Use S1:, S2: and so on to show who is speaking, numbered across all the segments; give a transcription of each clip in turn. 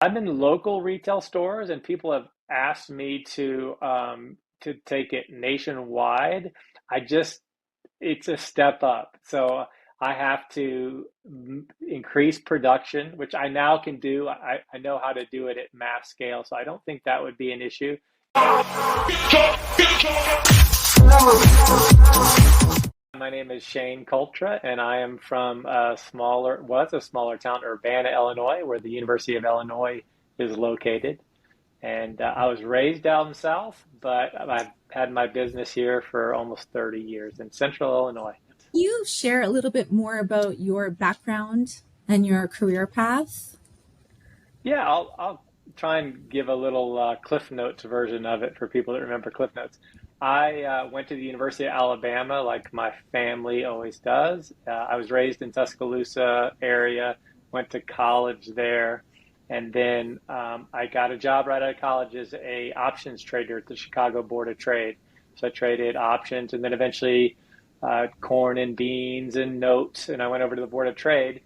S1: I'm in local retail stores, and people have asked me to take it nationwide. I just it's a step up. So I have to increase production, which I now can do. I know how to do it at mass scale, so I don't think that would be an issue. My name is Shane Cultra, and I am from a smaller town, Urbana, Illinois, where the University of Illinois is located. And I was raised down south, but I've had my business here for almost 30 years in central Illinois.
S2: You share a little bit more about your background and your career path?
S1: Yeah, I'll try and give a little Cliff Notes version of it for people that remember Cliff Notes. I went to the University of Alabama, like my family always does. I was raised in Tuscaloosa area, went to college there, and then I got a job right out of college as a options trader at the Chicago Board of Trade. So I traded options, and then eventually corn and beans and notes, and I went over to the Board of Trade,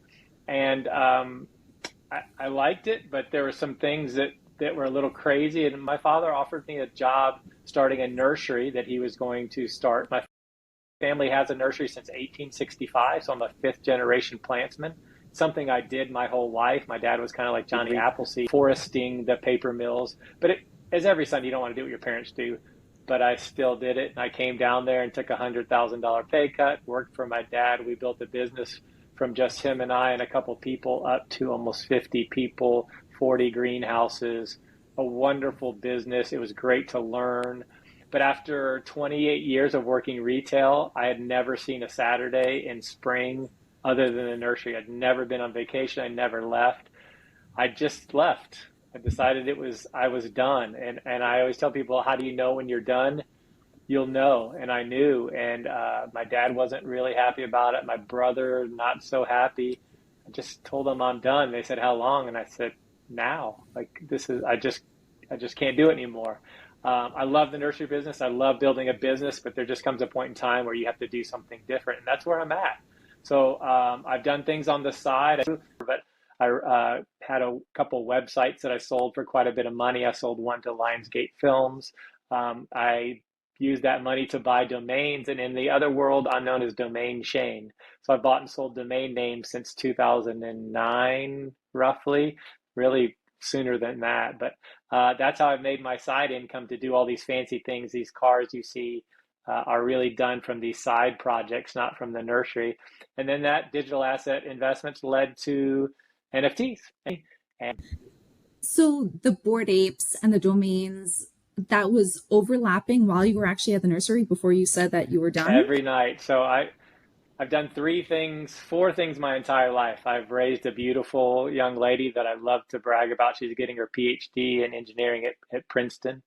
S1: and I liked it, but there were some things that were a little crazy. And my father offered me a job starting a nursery that he was going to start. My family has a nursery since 1865, so I'm a fifth generation plantsman. Something I did my whole life. My dad was kind of like Johnny Appleseed, foresting the paper mills. But as every son, you don't want to do what your parents do. But I still did it. And I came down there and took $100,000 pay cut, worked for my dad. We built a business from just him and I and a couple people up to almost 50 people, 40 greenhouses, a wonderful business. It was great to learn. But after 28 years of working retail, I had never seen a Saturday in spring other than the nursery. I'd never been on vacation. I never left. I just left. I decided I was done. And I always tell people, how do you know when you're done? You'll know. And I knew. And my dad wasn't really happy about it. My brother, not so happy. I just told them I'm done. They said, how long? And I said, now. Like I just can't do it anymore. I love the nursery business. I love building a business, but there just comes a point in time where you have to do something different. And that's where I'm at. So I've done things on the side, but I had a couple websites that I sold for quite a bit of money. I sold one to Lionsgate Films. I used that money to buy domains. And in the other world, I'm known as Domain Shane. So I bought and sold domain names since 2009, roughly, really sooner than that. But that's how I've made my side income to do all these fancy things. These cars you see are really done from these side projects, not from the nursery. And then that digital asset investments led to NFTs. And
S2: So the board apes and the domains, that was overlapping while you were actually at the nursery before you said that you were done?
S1: every night. So I've done four things my entire life. I've raised a beautiful young lady that I love to brag about. She's getting her PhD in engineering at Princeton.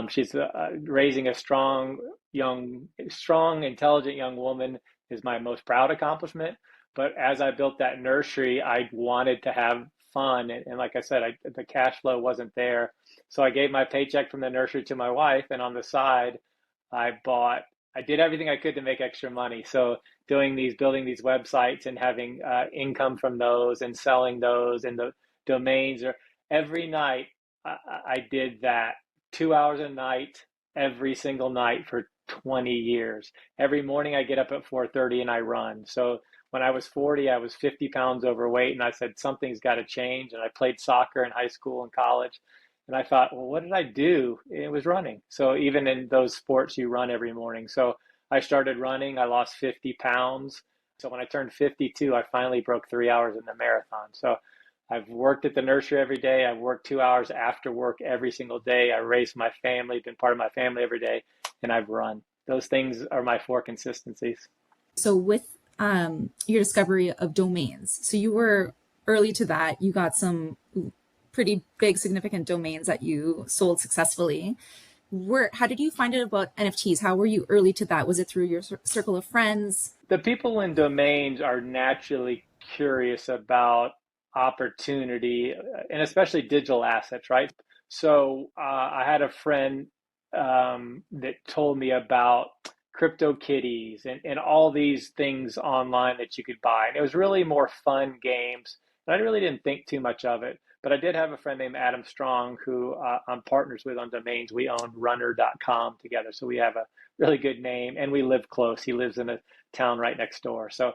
S1: She's raising a strong, intelligent young woman is my most proud accomplishment. But as I built that nursery, I wanted to have fun. And like I said, the cash flow wasn't there. So I gave my paycheck from the nursery to my wife. And on the side, I did everything I could to make extra money. So building these websites and having income from those and selling those and the domains, or every night I did that 2 hours a night, every single night for 20 years. Every morning I get up at 4:30 and I run. So when I was 40, I was 50 pounds overweight, and I said, something's got to change. And I played soccer in high school and college. And I thought, well, what did I do? It was running. So even in those sports, you run every morning. So I started running. I lost 50 pounds. So when I turned 52, I finally broke 3 hours in the marathon. So I've worked at the nursery every day. I've worked 2 hours after work every single day. I raised my family, been part of my family every day, and I've run. Those things are my four consistencies.
S2: So with your discovery of domains, so you were early to that. You got some pretty big, significant domains that you sold successfully. How did you find out about NFTs? How were you early to that? Was it through your circle of friends?
S1: The people in domains are naturally curious about opportunity, and especially digital assets, right? So I had a friend that told me about crypto kitties and all these things online that you could buy. And it was really more fun games. And I really didn't think too much of it. But I did have a friend named Adam Strong who I'm partners with on domains. We own runner.com together. So we have a really good name and we live close. He lives in a town right next door. So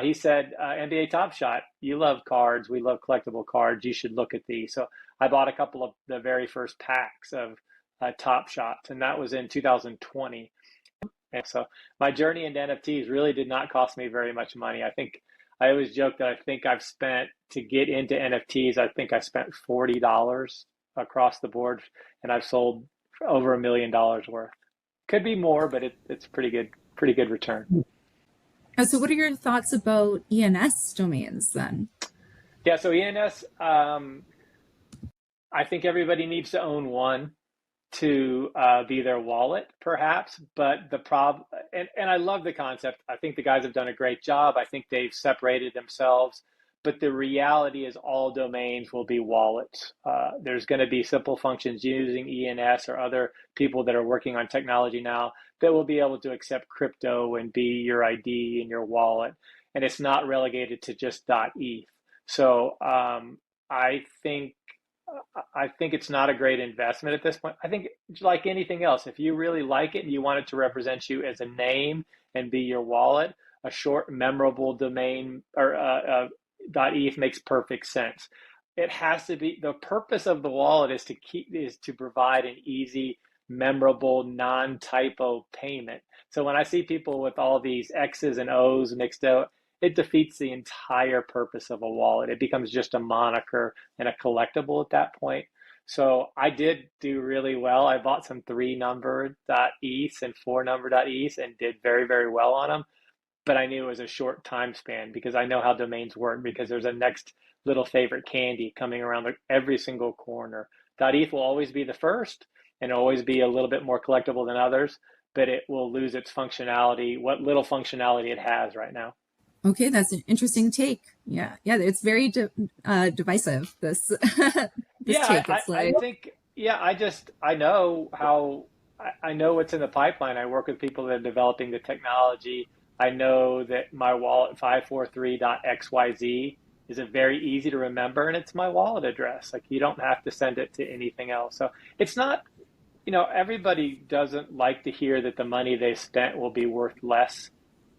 S1: he said, NBA Top Shot, you love cards. We love collectible cards. You should look at these. So I bought a couple of the very first packs of Top Shots, and that was in 2020. And so my journey into NFTs really did not cost me very much money. I think I always joke that I think I've spent to get into NFTs, I think I spent $40 across the board, and I've sold over $1 million worth. Could be more, but it's pretty good return.
S2: So what are your thoughts about ENS domains then?
S1: Yeah, so ENS, I think everybody needs to own one to be their wallet, perhaps. But the problem, and I love the concept. I think the guys have done a great job. I think they've separated themselves. But the reality is, all domains will be wallets. There's going to be simple functions using ENS or other people that are working on technology now that will be able to accept crypto and be your ID in your wallet. And it's not relegated to just .eth. So I think I think it's not a great investment at this point. I think, like anything else, if you really like it and you want it to represent you as a name and be your wallet, a short, memorable domain or .eth makes perfect sense. It has to be, the purpose of the wallet is to provide an easy, memorable, non-typo payment. So when I see people with all these X's and O's mixed out, it defeats the entire purpose of a wallet. It becomes just a moniker and a collectible at that point. So I did do really well. I bought some three number .eths and four number .eths and did very, very well on them. But I knew it was a short time span because I know how domains work, because there's a next little favorite candy coming around every single corner. .eth will always be the first and always be a little bit more collectible than others, but it will lose its functionality, what little functionality it has right now.
S2: Okay, that's an interesting take. Yeah, yeah, it's very divisive. This this
S1: Yeah,
S2: take. It's
S1: I
S2: like,
S1: think, yeah, I know how, I know what's in the pipeline. I work with people that are developing the technology. I know that my wallet 543.xyz is a very easy to remember, and it's my wallet address. Like, you don't have to send it to anything else. So it's not, everybody doesn't like to hear that the money they spent will be worth less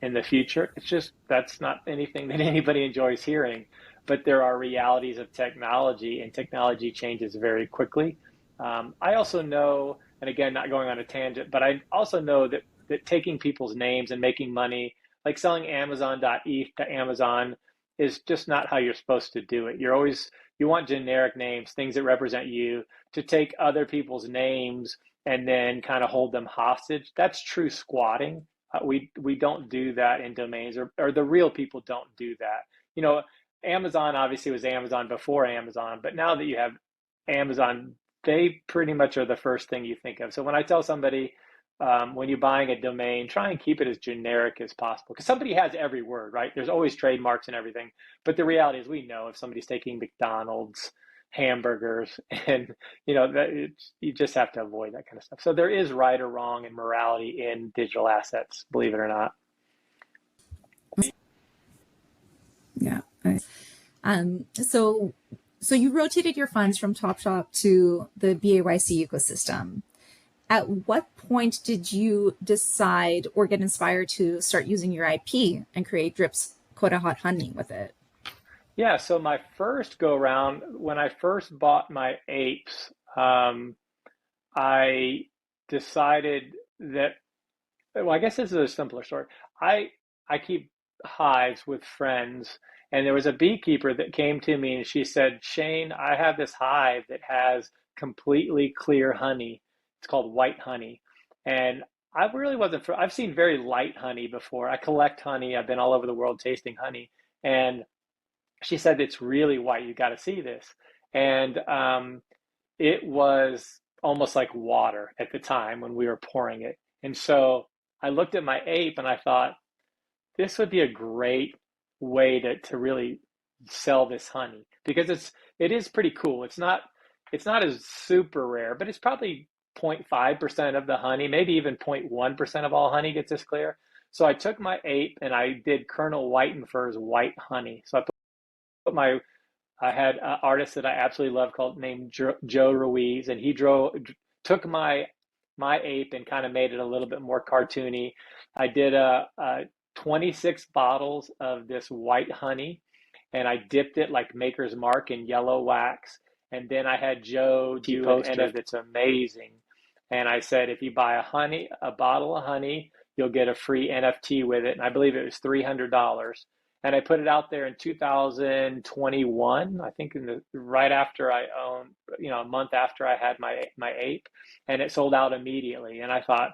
S1: in the future. It's just, that's not anything that anybody enjoys hearing. But there are realities of technology, and technology changes very quickly. I also know, and again, not going on a tangent, but I also know that taking people's names and making money, like selling Amazon.eth to Amazon, is just not how you're supposed to do it. You want generic names, things that represent you. To take other people's names and then kind of hold them hostage, that's true squatting. We don't do that in domains, or the real people don't do that. You know, Amazon obviously was Amazon before Amazon, but now that you have Amazon, they pretty much are the first thing you think of. So when I tell somebody, when you're buying a domain, try and keep it as generic as possible, because somebody has every word, right? There's always trademarks and everything. But the reality is, we know if somebody's taking McDonald's hamburgers, and you just have to avoid that kind of stuff. So there is right or wrong and morality in digital assets, believe it or not.
S2: yeah. So you rotated your funds from Top Shop to the BAYC ecosystem. At what point did you decide or get inspired to start using your IP and create Drip's Quota Hot Honey with it?
S1: Yeah, so my first go around, when I first bought my apes, I decided that, well, I guess this is a simpler story. I I keep hives with friends, and there was a beekeeper that came to me and she said, "Shane, I have this hive that has completely clear honey. It's called white honey." And I really wasn't, I've seen very light honey before. I collect honey. I've been all over the world tasting honey. And she said, "It's really white. You got to see this." And it was almost like water at the time when we were pouring it. And so I looked at my ape and I thought, this would be a great way to really sell this honey, because it is pretty cool. It's not as super rare, but it's probably 0.5% of the honey, maybe even 0.1% of all honey gets this clear. So I took my ape and I did Colonel Whitenfur's white honey. So I put my I had an artist that I absolutely love called named Joe Ruiz, and he took my ape and kind of made it a little bit more cartoony. I did a 26 bottles of this white honey, and I dipped it like Maker's Mark in yellow wax. And then I had Joe do an NFT that's amazing. And I said, if you buy a bottle of honey, you'll get a free NFT with it. And I believe it was $300. And I put it out there in 2021, I think right after I owned, a month after I had my ape, and it sold out immediately. And I thought,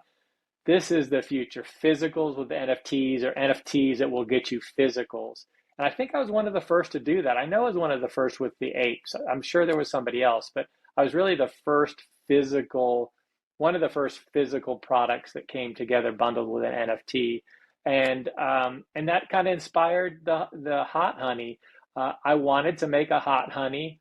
S1: this is the future, physicals with NFTs or NFTs that will get you physicals. And I think I was one of the first to do that. I know I was one of the first with the apes. I'm sure there was somebody else, but I was really the first physical, one of the first physical products that came together bundled with an NFT. And that kind of inspired the hot honey. I wanted to make a hot honey.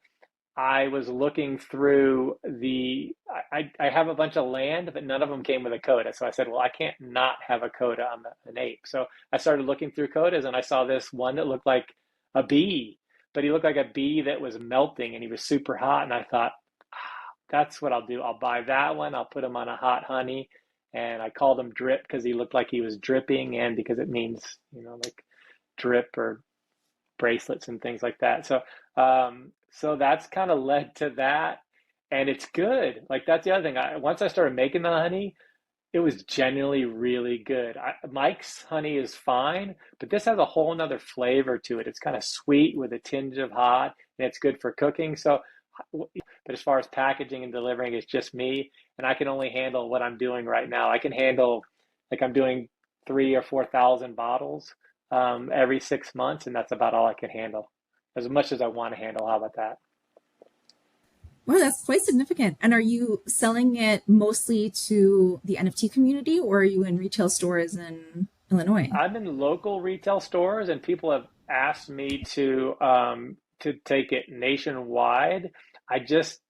S1: I was looking through I have a bunch of land, but none of them came with a coda. So I said, well, I can't not have a coda on an ape. So I started looking through codas and I saw this one that looked like a bee, but he looked like a bee that was melting and he was super hot. And I thought, that's what I'll do. I'll buy that one. I'll put him on a hot honey. And I called him Drip because he looked like he was dripping and because it means, like drip or bracelets and things like that. So that's kind of led to that, and it's good. Like that's the other thing. Once I started making the honey, it was genuinely really good. Mike's honey is fine, but this has a whole nother flavor to it. It's kind of sweet with a tinge of hot, and it's good for cooking. So, but as far as packaging and delivering, it's just me, and I can only handle what I'm doing right now. I can handle, like I'm doing 3 or 4 thousand bottles every 6 months, and that's about all I can handle. As much as I want to handle. How about that?
S2: Wow, that's quite significant. And are you selling it mostly to the NFT community or are you in retail stores in Illinois?
S1: I'm in local retail stores, and people have asked me to take it nationwide. I just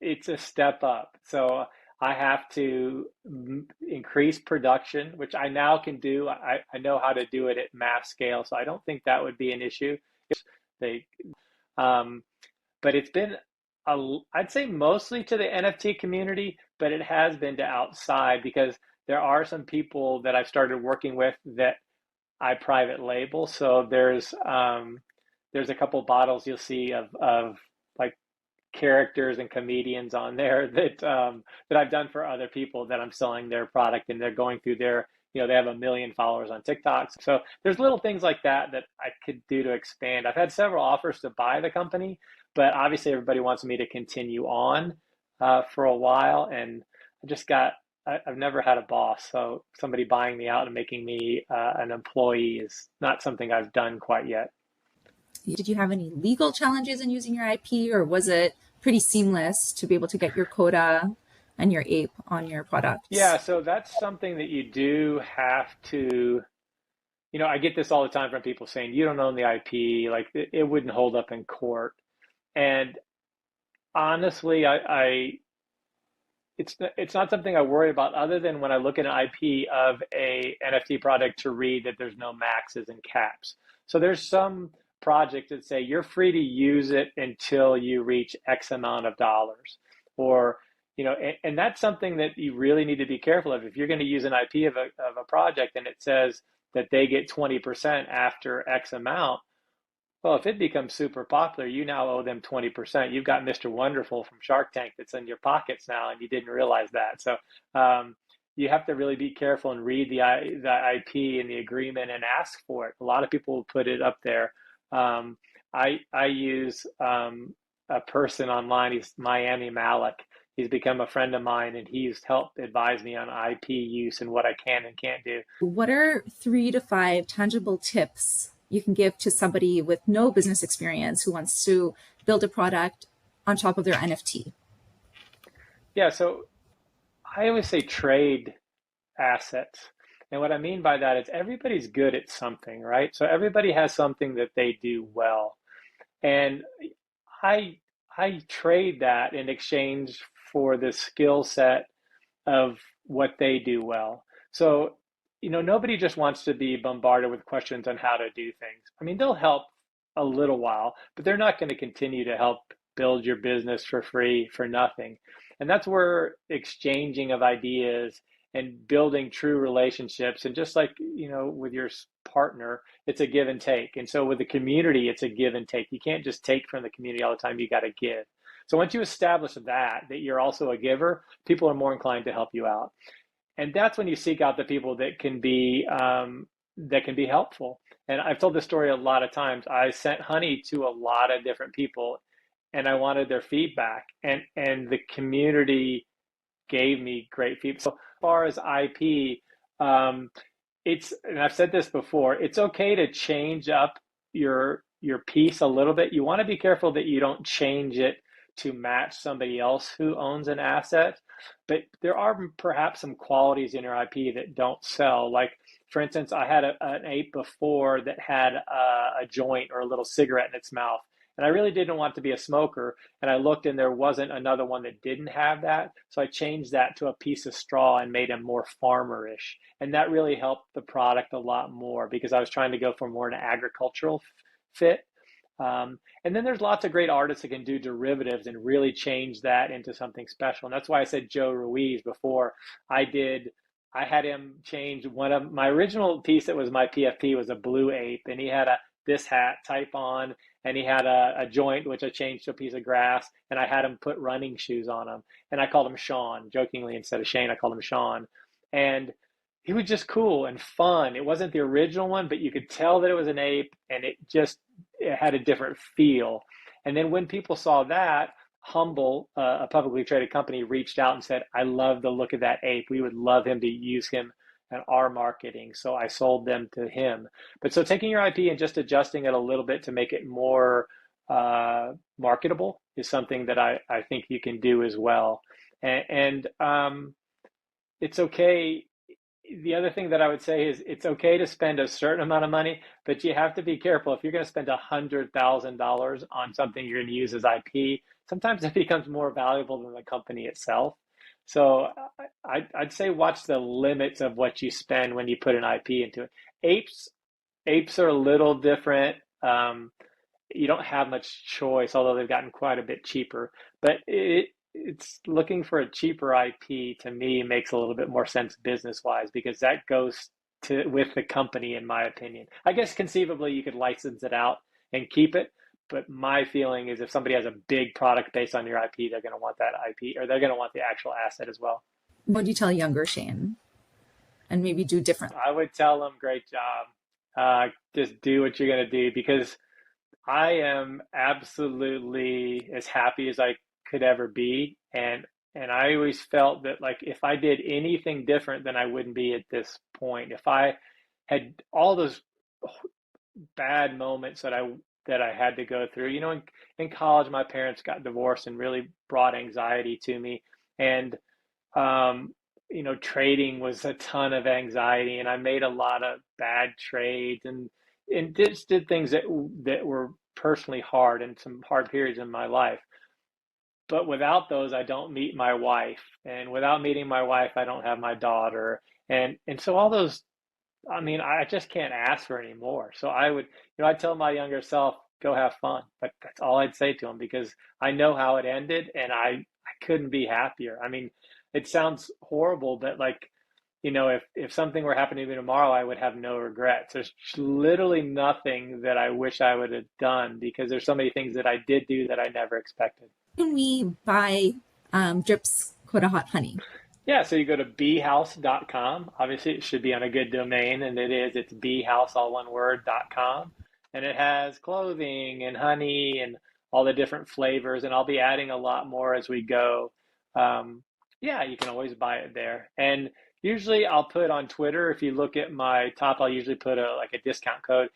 S1: It's a step up. So I have to increase production, which I now can do. I know how to do it at mass scale, so I don't think that would be an issue. They, um, but it's been, I'd say mostly to the NFT community, but it has been to outside because there are some people that I've started working with that I private label. So there's a couple bottles you'll see of like characters and comedians on there that I've done for other people that I'm selling their product, and they're going through they have 1 million followers on TikTok. So there's little things like that that I could do to expand. I've had several offers to buy the company, but obviously everybody wants me to continue on for a while, and I've never had a boss, so somebody buying me out and making me an employee is not something I've done quite yet.
S2: Did you have any legal challenges in using your IP or was it pretty seamless to be able to get your coda and your ape on your
S1: Yeah,
S2: products?
S1: so that's something that you do have to, I get this all the time from people saying, you don't own the IP, like it wouldn't hold up in court. And honestly, it's not something I worry about other than when I look at an IP of a NFT product to read that there's no maxes and caps. So there's some projects that say you're free to use it until you reach X amount of dollars. Or, and that's something that you really need to be careful of. If you're going to use an IP of a project and it says that they get 20% after X amount, well, if it becomes super popular, you now owe them 20%. You've got Mr. Wonderful from Shark Tank that's in your pockets now, and you didn't realize that. So you have to really be careful and read the IP and the agreement and ask for it. A lot of people will put it up there. I use a person online. He's Miami Malik. He's become a friend of mine, and he's helped advise me on IP use and what I can and can't do.
S2: What are 3 to 5 tangible tips you can give to somebody with no business experience who wants to build a product on top of their NFT?
S1: Yeah, so I always say trade assets. And what I mean by that is everybody's good at something, right? So everybody has something that they do well. And I I trade that in exchange for the skill set of what they do well. So, nobody just wants to be bombarded with questions on how to do things. I mean, they'll help a little while, but they're not going to continue to help build your business for free for nothing. And that's where exchanging of ideas and building true relationships, and just like, with your partner, it's a give and take. And so with the community, it's a give and take. You can't just take from the community all the time. You got to give. So once you establish that you're also a giver, people are more inclined to help you out. And that's when you seek out the people that can be helpful. And I've told this story a lot of times. I sent honey to a lot of different people, and I wanted their feedback, and the community gave me great feedback. So as far as IP, and I've said this before, it's okay to change up your piece a little bit. You want to be careful that you don't change it to match somebody else who owns an asset. But there are perhaps some qualities in your IP that don't sell. Like, for instance, I had an ape before that had a joint or a little cigarette in its mouth. And I really didn't want to be a smoker. And I looked, and there wasn't another one that didn't have that. So I changed that to a piece of straw and made him more farmerish. And that really helped the product a lot more, because I was trying to go for more an agricultural fit. And then there's lots of great artists that can do derivatives and really change that into something special. And that's why I said Joe Ruiz before. I had him change one of my original piece that was my PFP was a blue ape, and he had a this hat type on, and he had a joint which I changed to a piece of grass, and I had him put running shoes on him, and I called him Sean jokingly. Instead of Shane, I called him Sean. And he was just cool and fun. It wasn't the original one, but you could tell that it was an ape, and it had a different feel. And then when people saw that, Humble, a publicly traded company, reached out and said, I love the look of that ape. We would love him to use him in our marketing. So I sold them to him. But so taking your IP and just adjusting it a little bit to make it more marketable is something that I think you can do as well. And it's okay. The other thing that I would say is it's okay to spend a certain amount of money, but you have to be careful. If you're going to spend $100,000 on something you're going to use as IP, sometimes it becomes more valuable than the company itself. So I'd say watch the limits of what you spend when you put an IP into it. Apes are a little different. You don't have much choice, although they've gotten quite a bit cheaper. But it's looking for a cheaper IP, to me, makes a little bit more sense business wise, because that goes to with the company, in my opinion. I guess conceivably you could license it out and keep it, but my feeling is if somebody has a big product based on your IP, they're going to want that IP, or they're going to want the actual asset as well.
S2: What would you tell younger Shane? And maybe do differently?
S1: I would tell them, great job. Just do what you're going to do, because I am absolutely as happy as I could ever be. And I always felt that, like, if I did anything different, then I wouldn't be at this point. If I had all those bad moments that I had to go through, in college, my parents got divorced and really brought anxiety to me. And trading was a ton of anxiety, and I made a lot of bad trades, and just did things that were personally hard, and some hard periods in my life. But without those, I don't meet my wife, and without meeting my wife, I don't have my daughter, and so all those. I mean, I just can't ask for any more. So I'd tell my younger self, go have fun. But that's all I'd say to him, because I know how it ended, and I couldn't be happier. I mean, it sounds horrible, but like, if something were happening to me tomorrow, I would have no regrets. There's literally nothing that I wish I would have done, because there's so many things that I did do that I never expected.
S2: Can we buy Drip's Quota Hot honey?
S1: Yeah, so you go to beehouse.com. Obviously, it should be on a good domain, and it is. It's beehouse, all one word.com. And it has clothing and honey and all the different flavors, and I'll be adding a lot more as we go. Yeah, you can always buy it there. And usually I'll put on Twitter, if you look at my top, I'll usually put a discount code.